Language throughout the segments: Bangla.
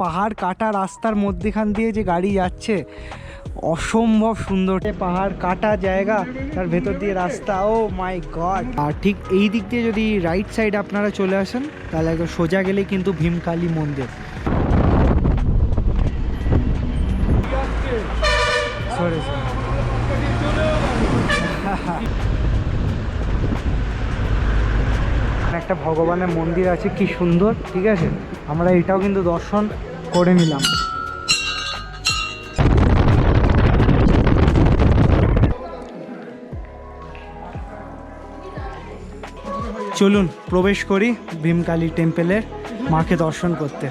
পাহাড় কাটা রাস্তার মধ্যেখান দিয়ে যে গাড়ি যাচ্ছে, অসম্ভব সুন্দর। পাহাড় কাটা জায়গা, তার ভেতর দিয়ে রাস্তা, ও মাই গড। আর ঠিক এই দিক দিয়ে যদি রাইট সাইড আপনারা চলে আসেন তাহলে একদম সোজা গেলেই কিন্তু ভীমকালী মন্দির। একটা ভগবানের মন্দির আছে, কি সুন্দর। ঠিক আছে, আমরা এটাও কিন্তু দর্শন করে নিলাম। চলুন প্রবেশ করি ভীমকালী টেম্পলের মাকে দর্শন করতে।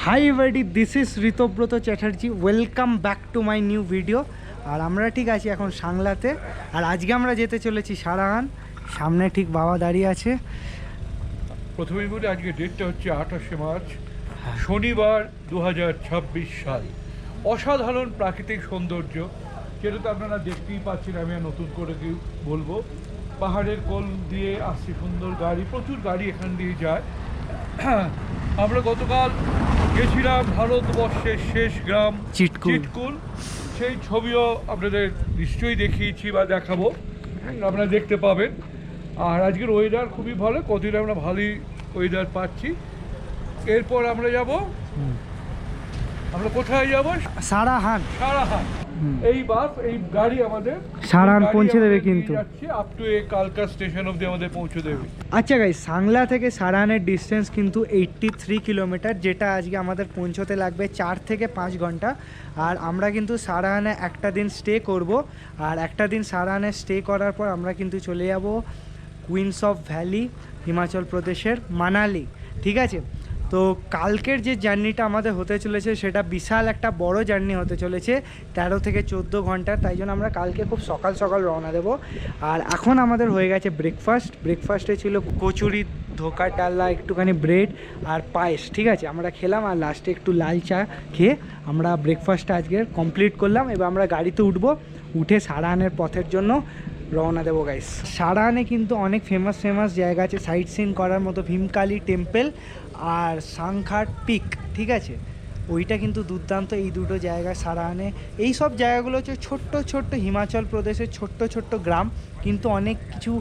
Hi everybody, this is Ritabrata Chatterjee, welcome back to my new video. আর আমরা ঠিক আছি এখন সাংলাতে, আর আজকে আমরা যেতে চলেছি সারাহান। সামনে ঠিক বাবা দাঁড়িয়ে আছে। প্রথমেই বলি আজকে ডেটটা হচ্ছে 28শে মার্চ, শনিবার 2026 সাল। অসাধারণ প্রাকৃতিক সৌন্দর্য, যেটা তো আপনারা দেখতেই পাচ্ছেন, আমি আর নতুন করে কি বলবো। পাহাড়ের কোল দিয়ে আসছে সুন্দর গাড়ি, প্রচুর গাড়ি এখান দিয়ে যায়। আমরা গতকাল গেছিলাম ভারতবর্ষের শেষ গ্রাম চিটকুল। সেই ছবিও আপনাদের নিশ্চয়ই দেখিয়েছি বা দেখাবো, আপনারা দেখতে পাবেন। আর আজকের ওয়েদার খুবই ভালো, কতদিন আমরা ভালোই ওয়েদার পাচ্ছি। এরপর আমরা যাব, আমরা কোথায় যাব? সারাহান। এই বাস, এই গাড়ি আমাদের সারাহান পৌঁছে দেবে, কিন্তু আপ টু কালকা স্টেশন অবধি আমাদের পৌঁছে দেবে। আচ্ছা গাইস, সাংলা থেকে সারাহানের ডিস্টেন্স কিন্তু 83 কিলোমিটার, যেটা আজকে আমাদের পৌঁছতে লাগবে 4 থেকে 5 ঘন্টা। আর আমরা কিন্তু সারাহানে একটা দিন স্টে করব, আর একটা দিন সারাহানে স্টে করার পর আমরা কিন্তু চলে যাব কুইন্স অফ ভ্যালি, হিমাচল প্রদেশের মানালি। ঠিক আছে, তো কালকের যে জার্নিটা আমাদের হতে চলেছে সেটা বিশাল একটা বড় জার্নি হতে চলেছে, 13 থেকে 14 ঘন্টার। তাই জন্য আমরা কালকে খুব সকাল সকাল রওনা দেবো। আর এখন আমাদের হয়ে গেছে ব্রেকফাস্টে ছিল কচুরি, ধোকা, ডাল্লা, একটুখানি ব্রেড আর পায়েস। ঠিক আছে, আমরা খেলাম, আর লাস্টে একটু লাল চা খেয়ে আমরা ব্রেকফাস্টটা আজকে কমপ্লিট করলাম। এবার আমরা গাড়িতে উঠে সারাহানের পথের জন্য রওনা দেবো গাইস। সারাহানে কিন্তু অনেক ফেমাস জায়গা আছে সাইট সিন করার মতো, ভীমকালী টেম্পল আর সাংখার পিক। ঠিক আছে, ওইটা কিন্তু দুর্দান্ত। এই দুটো জায়গা সারাহানে, এই সব জায়গাগুলো হচ্ছে ছোট্ট হিমাচল প্রদেশের ছোট্ট গ্রাম, কিন্তু অনেক কিছু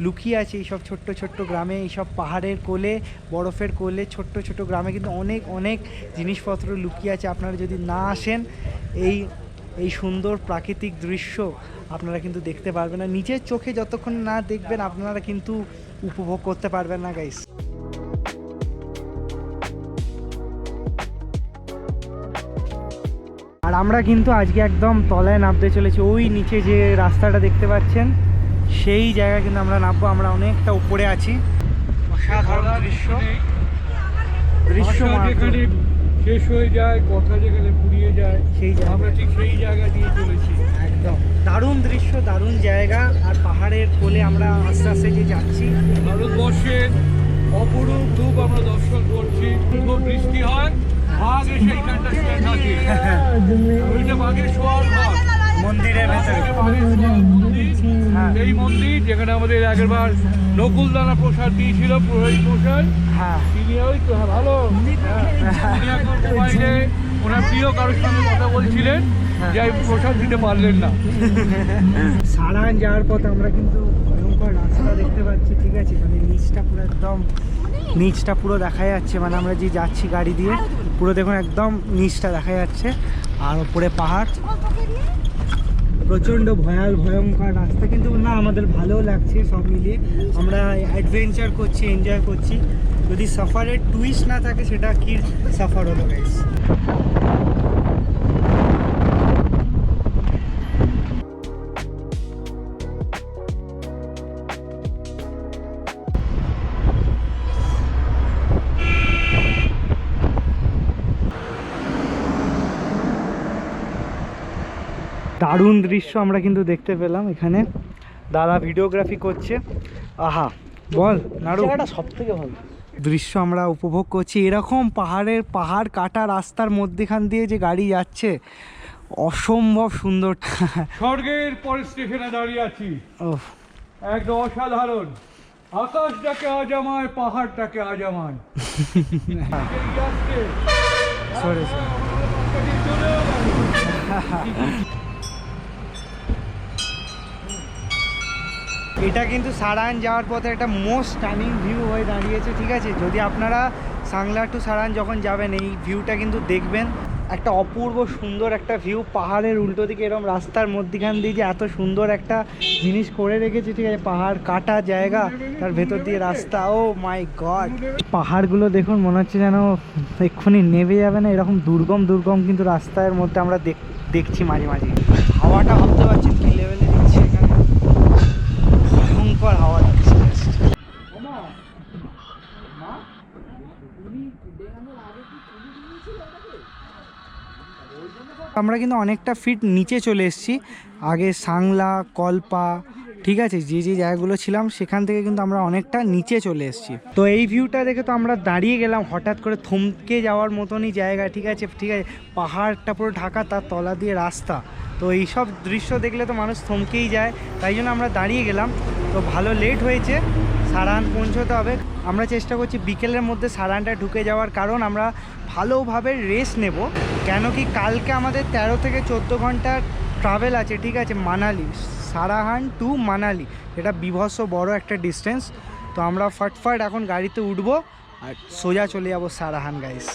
লুকিয়ে আছে এইসব ছোট্ট গ্রামে। এইসব পাহাড়ের কোলে, বরফের কোলে, ছোট্ট গ্রামে কিন্তু অনেক জিনিসপত্র লুকিয়ে আছে। আপনারা যদি না আসেন, এই সুন্দর প্রাকৃতিক দৃশ্য আপনারা কিন্তু দেখতে পারবেন না। নিজের চোখে যতক্ষণ না দেখবেন আপনারা কিন্তু উপভোগ করতে পারবেন না গাইস। আর আমরা কিন্তু আজকে একদম তলায় নামতে চলেছি। ওই নিচে যে রাস্তাটা দেখতে পাচ্ছেন, সেই জায়গা কিন্তু আমরা নামবো। আমরা অনেকটা উপরে আছি। অসাধারণ দৃশ্য যেখানে শেষ হয়ে যায়, কথা যেখানে ফুরিয়ে যায়, আমরা ঠিক সেই জায়গা দিয়ে চলেছি। একদম দারুণ দৃশ্য, দারুণ জায়গা। আর পাহাড়ের কোলে আমরা আস্তে আস্তে যে যাচ্ছি, ভারতবর্ষের অপরূপ রূপ আমরা দর্শন করছি। খুব বৃষ্টি হয়, বাঘ এসে এইখানটা শুয়ে থাকে, ওইটা বাঘের শোয়ার ঘর মন্দিরের ভেতরে। এই মন্দির যেখানে আমাদের আগেরবার নকুলদানা প্রসাদ দিয়েছিল পুরোহিত মশাই, তিনি ওই তো ভালো মোবাইলে ওনার প্রিয় কারোর সঙ্গে কথা বলছিলেন যে প্রসাদ দিতে পারলেন না। সারাহান যাওয়ার পথে আমরা কিন্তু ভয়ঙ্কর রাস্তা দেখতে পাচ্ছি। ঠিক আছে, মানে নিচটা পুরো দেখা যাচ্ছে, মানে আমরা যে যাচ্ছি গাড়ি দিয়ে, পুরো দেখুন একদম নিচটা দেখা যাচ্ছে। আর ওপরে পাহাড়, প্রচণ্ড ভয়ঙ্কর রাস্তা, কিন্তু না আমাদের ভালোও লাগছে। সব মিলিয়ে আমরা অ্যাডভেঞ্চার করছি, এনজয় করছি। যদি সফারের টুইস্ট না থাকে, সেটা কি সফার হলো গাইস। দারুণ দৃশ্য আমরা কিন্তু দেখতে পেলাম এখানে। দাদা ভিডিওগ্রাফি করছে। আহা, বল নাড়ু, সব থেকে ভালো দৃশ্য আমরা উপভোগ করছি। এরকম পাহাড় কাটা রাস্তার মধ্যেখান দিয়ে যে গাড়ি যাচ্ছে, অসম্ভব সুন্দর। স্বর্গের পরের স্টেশনে দাঁড়িয়ে আছি। একদম অসাধারণ। আকাশটাকে আজামায়, পাহাড়টাকে আজামায়। সরে সরে। এটা কিন্তু সারান যাওয়ার পথে একটা মোস্ট স্টানিং ভিউ হয়ে দাঁড়িয়েছে, ঠিক আছে? যদি আপনারা সাংলা টু সারান যখন যাবেন এই ভিউটা কিন্তু দেখবেন, একটা অপূর্ব সুন্দর একটা ভিউ। পাহাড়ের উল্টো দিকে এরকম রাস্তার মধ্যিখান দিয়ে যে এত সুন্দর একটা জিনিস করে রেখেছে, ঠিক আছে? পাহাড় কাটা জায়গা, তার ভেতর দিয়ে রাস্তা। ও মাই গড, পাহাড়গুলো দেখুন, মনে হচ্ছে যেন এক্ষুনি নেমে যাবে না, এরকম দুর্গম দুর্গম কিন্তু রাস্তার মধ্যে আমরা দেখছি মাঝে মাঝে। হাওয়াটা ভাবতে পারছি কি লেভেলে দিচ্ছে এখানে, ভয়ঙ্কর হাওয়া দিচ্ছে। আমরা কিন্তু অনেকটা ফিট নিচে চলে এসেছি। আগে সাংলা, কল্পা, ঠিক আছে, যে যে জায়গাগুলো ছিলাম সেখান থেকে কিন্তু আমরা অনেকটা নিচে চলে এসেছি। তো এই ভিউটা দেখে তো আমরা দাঁড়িয়ে গেলাম, হঠাৎ করে থমকে যাওয়ার মতনই জায়গা, ঠিক আছে? ঠিক আছে, পাহাড়টা পুরো ঢাকা, তার তলা দিয়ে রাস্তা। তো এইসব দৃশ্য দেখলে তো মানুষ থমকেই যায়, তাই জন্য আমরা দাঁড়িয়ে গেলাম। তো ভালো লেট হয়েছে, সারান পৌঁছতে হবে। আমরা চেষ্টা করছি বিকেলের মধ্যে সারানটা ঢুকে যাওয়ার, কারণ আমরা ভালোভাবে রেস্ট নেব। কেন কি কালকে আমাদের 13 থেকে 14 ঘন্টার ট্রাভেল আছে, ঠিক আছে? মানালি, সারাহান টু মানালি, এটা বিভৎস বড় একটা ডিস্টেন্স। তো আমরা ফটফট এখন গাড়িতে উঠবো আর সোজা চলে যাবো সারাহান, গাইস।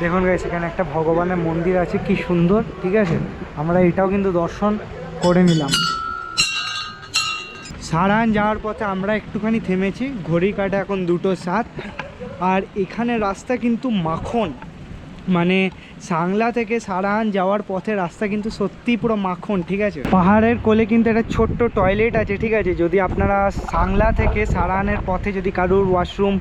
দেখুন গাইস, এখানে একটা ভগবানের মন্দির আছে, কি সুন্দর, ঠিক আছে? আমরা এটাও কিন্তু দর্শন করে নিলাম। সারান যাওয়ার পথে আমরা একটুখানি থেমেছি, ঘড়ি কাটা এখন 2:07। আর এখানে রাস্তা কিন্তু মাখন, মানে সাংলা থেকে সারান যাওয়ার পথে রাস্তা কিন্তু সত্যিই পুরো মাখন, ঠিক আছে? পাহাড়ের কোলে কিন্তু একটা ছোট্ট টয়লেট আছে, ঠিক আছে? যদি আপনারা সাংলা থেকে সারানের পথে যদি কারোর ওয়াশরুম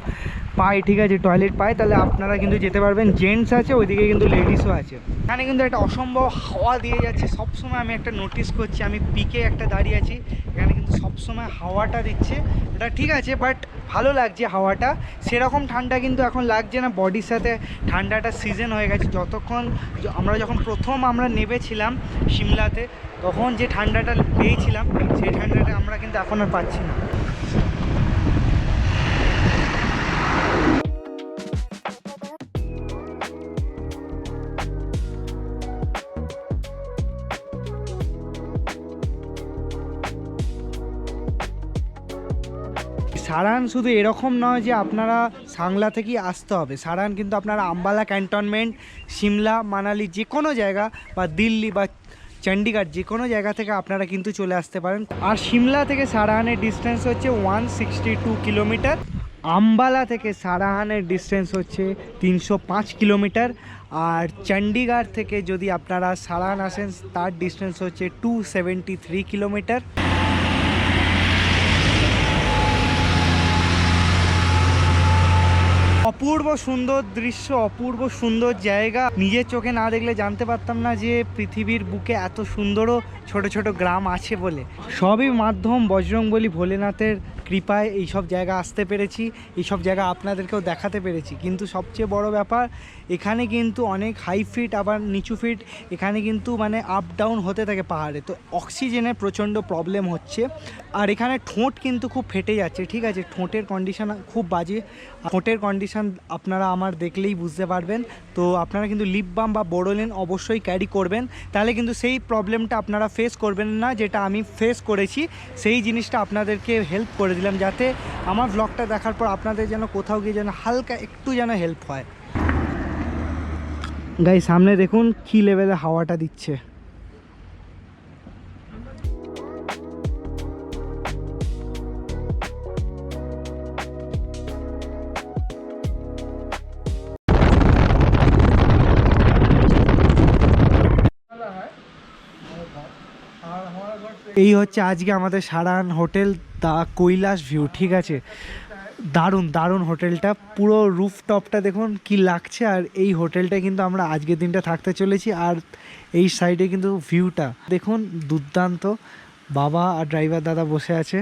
পায়, ঠিক আছে, টয়লেট পায়, তাহলে আপনারা কিন্তু যেতে পারবেন। জেন্টস আছে, ওইদিকে কিন্তু লেডিসও আছে। এখানে কিন্তু একটা অসম্ভব হাওয়া দিয়ে যাচ্ছে সবসময়। আমি একটা নোটিস করছি, আমি পিকে একটা দাঁড়িয়ে আছি, এখানে কিন্তু সবসময় হাওয়াটা দিচ্ছে। এটা ঠিক আছে, বাট ভালো লাগছে হাওয়াটা। সেরকম ঠান্ডা কিন্তু এখন লাগছে না, বডির সাথে ঠান্ডাটা সিজন হয়ে গেছে। আমরা যখন প্রথম আমরা নেমেছিলাম সিমলাতে, তখন যে ঠান্ডাটা পেয়েছিলাম সেই ঠান্ডাটা আমরা কিন্তু এখন আর পাচ্ছি না। সারান শুধু এরকম নয় যে আপনারা সাংলা থেকেই আসতে হবে। সারান কিন্তু আপনারা আম্বালা ক্যান্টনমেন্ট, সিমলা, মানালি, যে কোনো জায়গা, বা দিল্লি বা চণ্ডীগড়, যে কোনো জায়গা থেকে আপনারা কিন্তু চলে আসতে পারেন। আর সিমলা থেকে সারাহানের ডিস্টেন্স হচ্ছে 162 কিলোমিটার। আম্বালা থেকে সারাহানের ডিস্টেন্স হচ্ছে 305 কিলোমিটার। আর চণ্ডীগড় থেকে যদি আপনারা সারাহান আসেন, তার ডিস্টেন্স হচ্ছে 273 কিলোমিটার। অপূর্ব সুন্দর দৃশ্য, অপূর্ব সুন্দর জায়গা। নিজের চোখে না দেখলে জানতে পারতাম না যে পৃথিবীর বুকে এত সুন্দরও ছোট ছোট গ্রাম আছে বলে। সবই মাধ্যম বজরংবলী ভোলেনাথের কৃপায় এইসব জায়গা আসতে পেরেছি, এইসব জায়গা আপনাদেরকেও দেখাতে পেরেছি। কিন্তু সবচেয়ে বড় ব্যাপার, এখানে কিন্তু অনেক হাই ফিট আবার নিচু ফিট, এখানে কিন্তু মানে আপ ডাউন হতে থাকে পাহাড়ে। তো অক্সিজেনের প্রচণ্ড প্রবলেম হচ্ছে। আর এখানে ঠোঁট কিন্তু খুব ফেটে যাচ্ছে, ঠিক আছে? ঠোঁটের কন্ডিশন খুব বাজে। ঠোঁটের কন্ডিশন আপনারা আমার দেখলেই বুঝতে পারবেন। তো আপনারা কিন্তু লিপ বাম বা বোরোলিন অবশ্যই ক্যারি করবেন, তাহলে কিন্তু সেই প্রবলেমটা আপনারা ফেস করবেন না, যেটা আমি ফেস করেছি। সেই জিনিসটা আপনাদেরকে হেল্প করে দিলাম, যাতে আমার ব্লগটা দেখার পর আপনাদের যেন কোথাও গিয়ে যেন হালকা একটু যেন হেল্প হয়। গাই সামনে দেখুন কি লেভেলে হাওয়াটা দিচ্ছে। এই হচ্ছে আজকে আমাদের সারান হোটেল দা কৈলাস ভিউ, ঠিক আছে? দারুণ দারুণ হোটেলটা, পুরো রুফটপটা দেখুন কি লাগছে। আর এই হোটেলটা কিন্তু আমরা আজকের দিনটা থাকতে চলেছি। আর এই সাইডে কিন্তু ভিউটা দেখুন দুর্দান্ত। বাবা আর ড্রাইভার দাদা বসে আছে।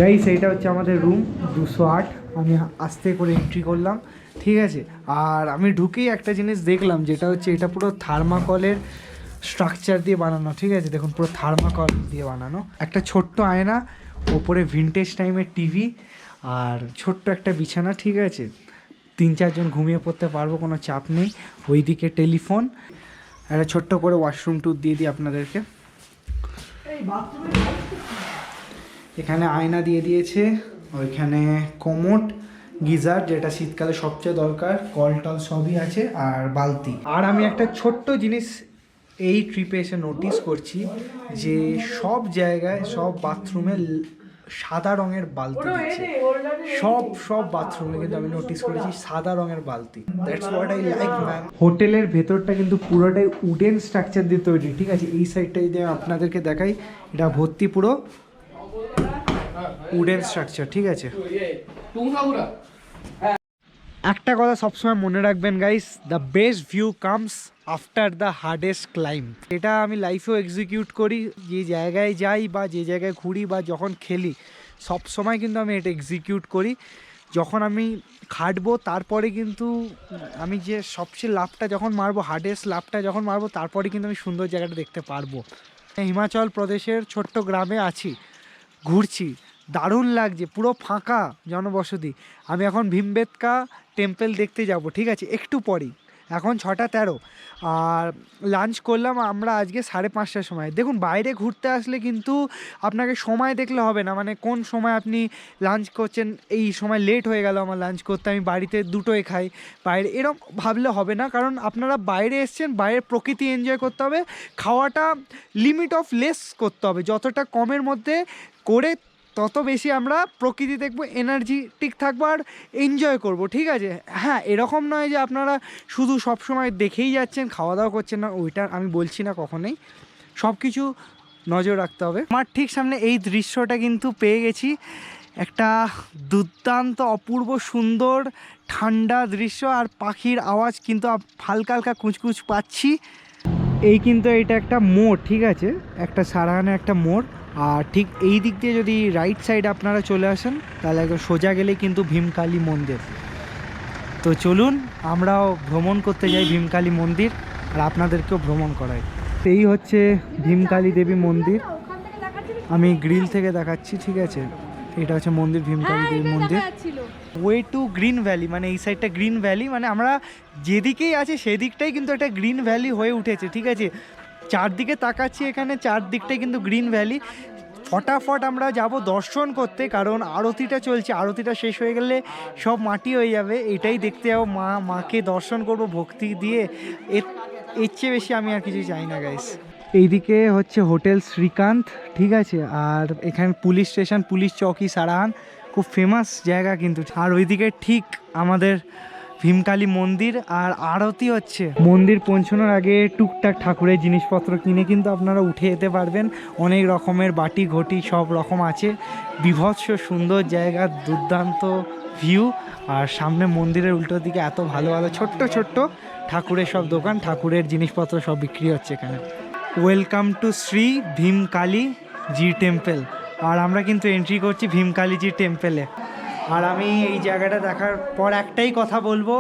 গাইস এইটা হচ্ছে আমাদের রুম 208। আমি আস্তে করে এন্ট্রি করলাম, ঠিক আছে। আর আমি ঢুকেই একটা জিনিস দেখলাম, যেটা হচ্ছে এটা পুরো থার্মাকলের স্ট্রাকচার দিয়ে বানানো। ঠিক আছে, দেখুন পুরো থার্মাকল দিয়ে বানানো। একটা ছোট্ট আয়না, ওপরে ভিনটেজ টাইমের টিভি, আর ছোট্ট একটা বিছানা। ঠিক আছে, 3-4 জন ঘুমিয়ে পড়তে পারবো, কোনো চাপ নেই। ওইদিকে টেলিফোন, একটা ছোট্ট করে ওয়াশরুম ট্যুর দিয়ে দিই আপনাদেরকে। এখানে আয়না দিয়ে দিয়েছে, ওইখানে কোমোট, গিজার যেটা শীতকালে সবচেয়ে দরকার, কল টল সবই আছে, আর বালতি। আর আমি একটা ছোট্ট জিনিস এই ট্রিপে এসে নোটিস করছি, যে সব জায়গায় সব বাথরুমে সাদা রঙের বালতি দিচ্ছে। সব বাথরুমে কিন্তু আমি নোটিস করেছি সাদা রঙের বালতি। That's what I like man. হোটেলের ভেতরটা কিন্তু পুরোটাই উডেন স্ট্রাকচার দিয়ে তৈরি। ঠিক আছে, এই সাইডটা যদি আপনাদেরকে দেখাই, এটা ভর্তি পুরো উডেন স্ট্রাকচার। ঠিক আছে, একটা কথা সবসময় মনে রাখবেন guys, the best view comes after the hardest climb. এটা আমি লাইফেও এক্সিকিউট করি, যে জায়গায় যাই বা যে জায়গায় ঘুরি বা যখন খেলি, সব সময় কিন্তু আমি এটা এক্সিকিউট করি। যখন আমি খাটবো তারপরে কিন্তু আমি যে সবচেয়ে লাভটা যখন মারবো, হার্ডেস্ট লাভটা যখন মারবো, তারপরে কিন্তু আমি সুন্দর জায়গাটা দেখতে পারবো। হিমাচল প্রদেশের ছোট্ট গ্রামে আছি, ঘুরছি, দারুণ লাগছে, পুরো ফাঁকা জনবসতি। আমি এখন ভীমবেটকা টেম্পল দেখতে যাব। ঠিক আছে, একটু পরেই, এখন 6:13, আর লাঞ্চ করলাম আমরা আজকে 5:30টার সময়। দেখুন, বাইরে ঘুরতে আসলে কিন্তু আপনাকে সময় দেখলে হবে না, মানে কোন সময় আপনি লাঞ্চ করছেন, এই সময় লেট হয়ে গেল আমার লাঞ্চ করতে, আমি বাড়িতে দুটোই খাই, বাইরে এরকম ভাবলে হবে না। কারণ আপনারা বাইরে এসছেন, বাইরের প্রকৃতি এনজয় করতে হবে, খাওয়াটা লিমিট অফ লেস করতে হবে, যতটা কমের মধ্যে করে তত বেশি আমরা প্রকৃতি দেখবো, এনার্জেটিক থাকবো আর এনজয় করব। ঠিক আছে, হ্যাঁ, এরকম নয় যে আপনারা শুধু সব সময় দেখেই যাচ্ছেন, খাওয়া দাওয়া করছেন না, ওইটা আমি বলছি না কখনোই। সব কিছু নজর রাখতে হবে। আমার ঠিক সামনে এই দৃশ্যটা কিন্তু পেয়ে গেছি, একটা দুর্দান্ত অপূর্ব সুন্দর ঠান্ডা দৃশ্য, আর পাখির আওয়াজ কিন্তু হালকা হালকা কুচকুচ পাচ্ছি। এই কিন্তু এটা একটা মোড়। ঠিক আছে, একটা সারাহানে একটা মোড়, আর ঠিক এই দিক দিয়ে যদি রাইট সাইড আপনারা চলে আসেন, তাহলে একদম সোজা গেলেই কিন্তু ভীমকালী মন্দির। তো চলুন আমরাও ভ্রমণ করতে যাই ভীমকালী মন্দির, আর আপনাদেরকেও ভ্রমণ করাই। এই হচ্ছে ভীমকালী দেবী মন্দির, আমি গ্রিল থেকে দেখাচ্ছি। ঠিক আছে, এটা হচ্ছে মন্দির, ভীমকালী দেবী মন্দির। ওয়ে টু গ্রিন ভ্যালি, মানে এই সাইডটা গ্রিন ভ্যালি, মানে আমরা যেদিকেই আছি সেদিকটাই কিন্তু একটা গ্রিন ভ্যালি হয়ে উঠেছে। ঠিক আছে, চারদিকে তাকাচ্ছি, এখানে চারদিকটাই কিন্তু গ্রিন ভ্যালি। ফটাফট আমরা যাব দর্শন করতে, কারণ আরতিটা চলছে, আরতিটা শেষ হয়ে গেলে সব মাটি হয়ে যাবে। এটাই দেখতে যাবো, মাকে দর্শন করব ভক্তি দিয়ে, এর চেয়ে বেশি আমি আর কিছু চাই না গাইস। এইদিকে হচ্ছে হোটেল শ্রীকান্ত। ঠিক আছে, আর এখানে পুলিশ স্টেশন, পুলিশ চৌকি সারাহান, খুব ফেমাস জায়গা কিন্তু। আর ওইদিকে ঠিক আমাদের ভীমকালী মন্দির, আর আরতি হচ্ছে। মন্দির পৌঁছানোর আগে টুকটাক ঠাকুরের জিনিসপত্র কিনে কিন্তু আপনারা উঠে যেতে পারবেন। অনেক রকমের বাটি ঘটি সব রকম আছে, বিভৎস সুন্দর জায়গা, দুর্দান্ত ভিউ। আর সামনে মন্দিরের উল্টো দিকে এত ভালো ভালো ছোট্ট ছোট্ট ঠাকুরের সব দোকান, ঠাকুরের জিনিসপত্র সব বিক্রি হচ্ছে এখানে। Welcome to Shri Bhimkali ji temple, আর আমরা কিন্তু এন্ট্রি করছি ভীমকালী জি টেম্পলে। আর আমি এই জায়গাটা দেখার পর একটাই কথা বলবো,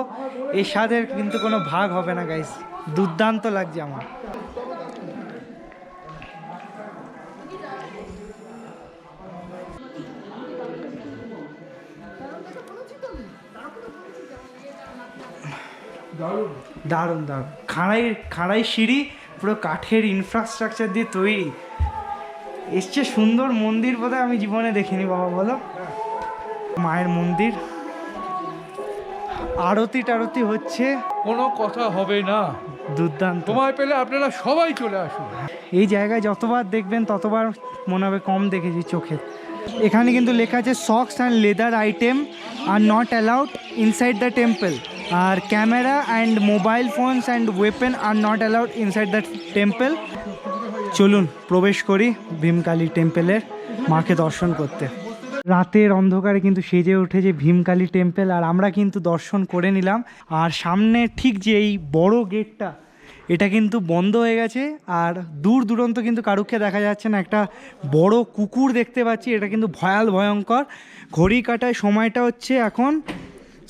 এর স্বাদের কিন্তু কোনো ভাগ হবে না গাইস, দুর্দান্ত লাগছে আমার। দারুণ দারুণ, খাড়াই সিঁড়ি, পুরো কাঠের ইনফ্রাস্ট্রাকচার দিয়ে তৈরি। এসছে সুন্দর মন্দির বোধহয় আমি জীবনে দেখিনি বাবা, বলো। মায়ের মন্দির, আরতি টারতি হচ্ছে, কোনো কথা হবে না, দুর্দান্ত। সময় পেলে আপনারা সবাই চলে আসুন। এই জায়গায় যতবার দেখবেন ততবার মনে হবে কম দেখেছি চোখে। এখানে কিন্তু লেখা আছে socks and leather item are not allowed inside the temple, আর camera and mobile phones and weapon are not allowed inside the temple. চলুন প্রবেশ করি ভীমকালী টেম্পলের, মাকে দর্শন করতে। রাতের অন্ধকারে কিন্তু সেজে উঠেছে ভীমকালী টেম্পল, আর আমরা কিন্তু দর্শন করে নিলাম। আর সামনে ঠিক যে এই বড় গেটটা, এটা কিন্তু বন্ধ হয়ে গেছে, আর দূর দূরান্ত কিন্তু কারুকে দেখা যাচ্ছে না। একটা বড় কুকুর দেখতে পাচ্ছি, এটা কিন্তু ভয়াল ভয়ঙ্কর। ঘড়ি কাটায় সময়টা হচ্ছে এখন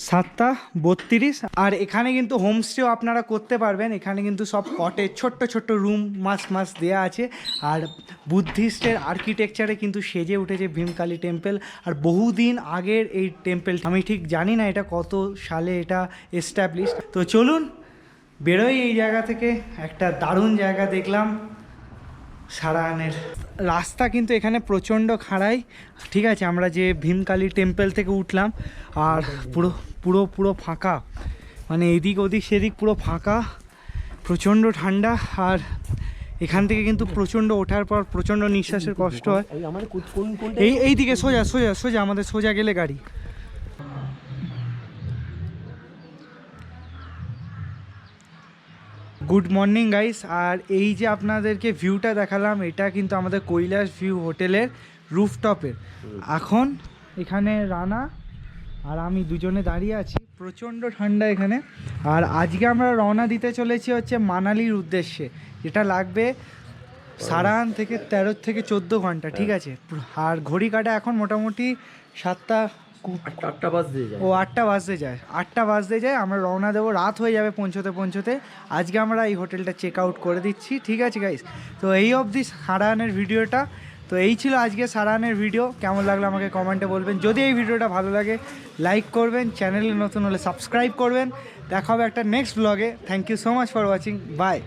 7:32। আর এখানে কিন্তু হোমস্টেও আপনারা করতে পারবেন। এখানে কিন্তু সব কটেজ ছোট্ট ছোট্ট রুম মাস দেওয়া আছে। আর বুদ্ধিস্টের আর্কিটেকচারে কিন্তু সেজে উঠেছে ভীমকালী টেম্পল। আর বহুদিন আগের এই টেম্পল, আমি ঠিক জানি না এটা কত সালে এটা এস্টাবলিশ। তো চলুন বেরোই এই জায়গা থেকে। একটা দারুণ জায়গা দেখলাম সারাহানের। রাস্তা কিন্তু এখানে প্রচণ্ড খাড়াই, ঠিক আছে। আমরা যে ভীমকালী টেম্পল থেকে উঠলাম আর পুরো পুরো পুরো ফাঁকা, মানে এদিক ওদিক সেদিক পুরো ফাঁকা, প্রচণ্ড ঠান্ডা। আর এখান থেকে কিন্তু প্রচণ্ড ওঠার পর প্রচণ্ড নিঃশ্বাসের কষ্ট হয়। এই দিকে সোজা সোজা সোজা, আমাদের সোজা গেলে গাড়ি। Good morning guys. আর এই যে আপনাদেরকে ভিউটা দেখালাম, এটা কিন্তু আমাদের কৈলাস ভিউ হোটেলের রুফটপের। এখন এখানে রানা আর আমি দুজনে দাঁড়িয়ে আছি, প্রচণ্ড ঠান্ডা এখানে। আর আজকে আমরা রওনা দিতে চলেছি হচ্ছে মানালির উদ্দেশ্যে, যেটা লাগবে সারাহান থেকে 13 থেকে 14 ঘন্টা, ঠিক আছে। আর ঘড়ি কাটা এখন মোটামুটি 8টা বাজতে যায়। 8টা বাজতে যায়, আমরা রওনা দেবো। রাত হয়ে যাবে পৌঁছতে। আজকে আমরা এই হোটেলটা চেক আউট করে দিচ্ছি, ঠিক আছে গাইস। তো এই অবধি সারাহানের ভিডিওটা। তো এই ছিল আজকে সারাহানের ভিডিও। কেমন লাগলো আমাকে কমেন্টে বলবেন। যদি এই ভিডিওটা ভালো লাগে লাইক করবেন, চ্যানেলে নতুন হলে সাবস্ক্রাইব করবেন। দেখা হবে একটা নেক্সট ব্লগে। Thank you so much for watching, by.